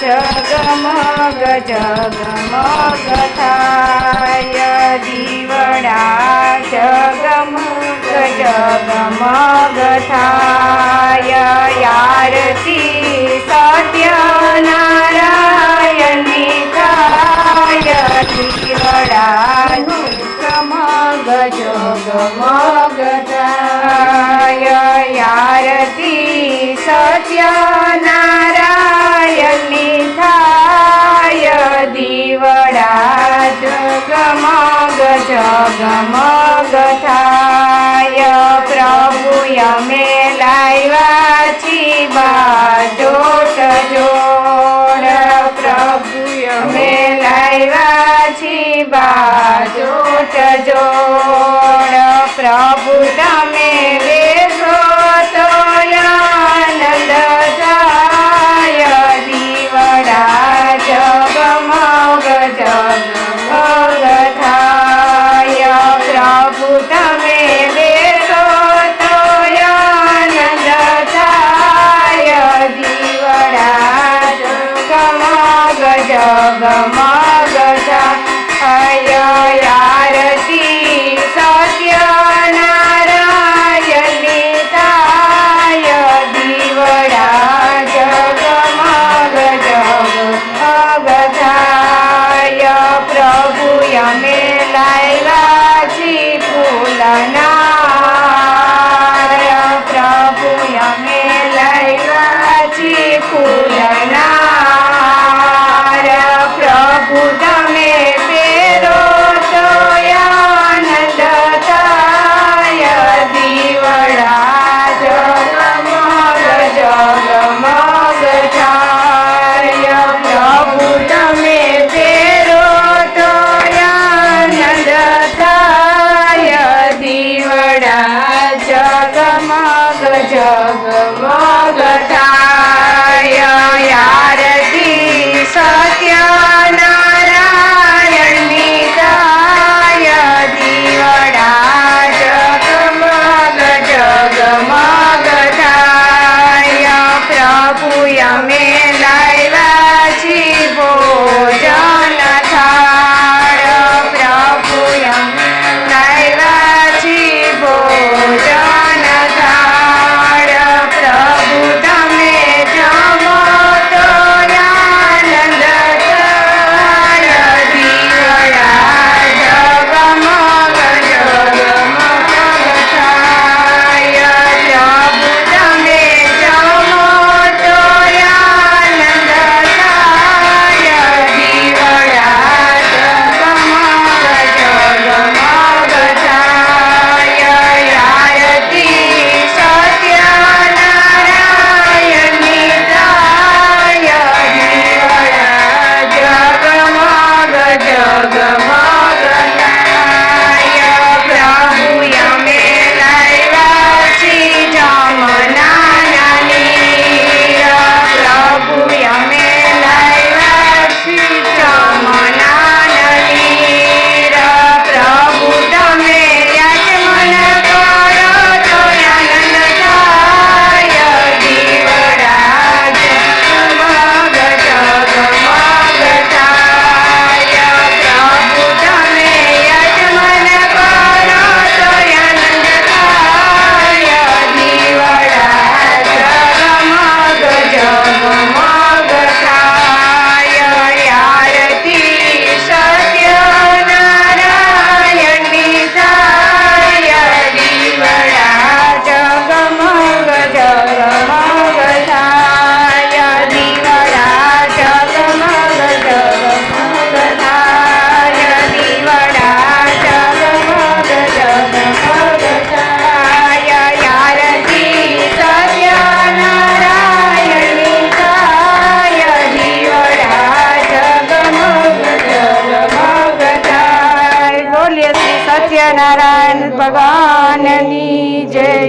જગમગ જગમગ થાય દીવડા જગમગ જગમગ થાય આરતી સત્યનારાયણની થાય દીવડા જગમગ જગમગ થાય આરતી સત્યનારાયણની થાય દીવડા જગમગ જગમગ થાય પ્રભુ અમે લાવ્યા છી બાજોટ જોડ પ્રભુ અમે લાવ્યા છી બાજોટ જોડ પ્રભુ તમે બેસો તો આનંદ થાય દીવડા જગમગ જગમગ થાય પ્રભુ તમે બેસો તો આનંદ થાય દીવડા જગમગ જગમગ થાય આરતી સત્યનારાયણની થાય દીવડા જગમગ જગમગ થાય પ્રભુ અમે લાવ્યા છી ફૂલનાર પ્રભુ અમે લાવ્યા છી ફૂલનાર પ્રભુ તમે પહેરો તો આનંદ થાય દીવડા જગમગ જગમગ થાય પ્રભુ તમે પહેરો તો આનંદ થાય દીવડા જગમગ જગમગ થાય આરતી સત્યનારાયણની થાય દીવડા જગમગ જગમગ થાય પ્રભુ અમે લાવ્યા છી ભોજન થાળ પ્રભુ અમે લાવ્યા છી ભોજન થાળ પ્રભુ તમે જમો તો આનંદ થાય દીવડા જગમગ જગમગ થાય પ્રભુ તમે જમો તો આનંદ થાય દીવડા જગમગ જગમગ થાય આરતી સત્યનારાયણની થાય દીવડા જગમગ જગમગ થાય પ્રભુ અમે લાવ્યા છી જમના નીર પ્રભુ અમે લાવ્યા છી જમના નીર પ્રભુ તમે યજમાન કરો તો આનંદ થાય દીવડા જગમગ જગમગ થાય પ્રભુ તમે યજમાન કરો તો આનંદ થાય દીવડા જગમગ જગમગ થાય આરતી સત્યનારાયણની થાય દીવડા જગમગ જગમગ થાય દીવડા જગમગ જગમગ થાય દીવડા જગમગ જગમગ થાય આરતી સત્યનારાયણની થાય દીવડા જગમગ જગમગ થાય બોલીએ શ્રી સત્યનારાયણ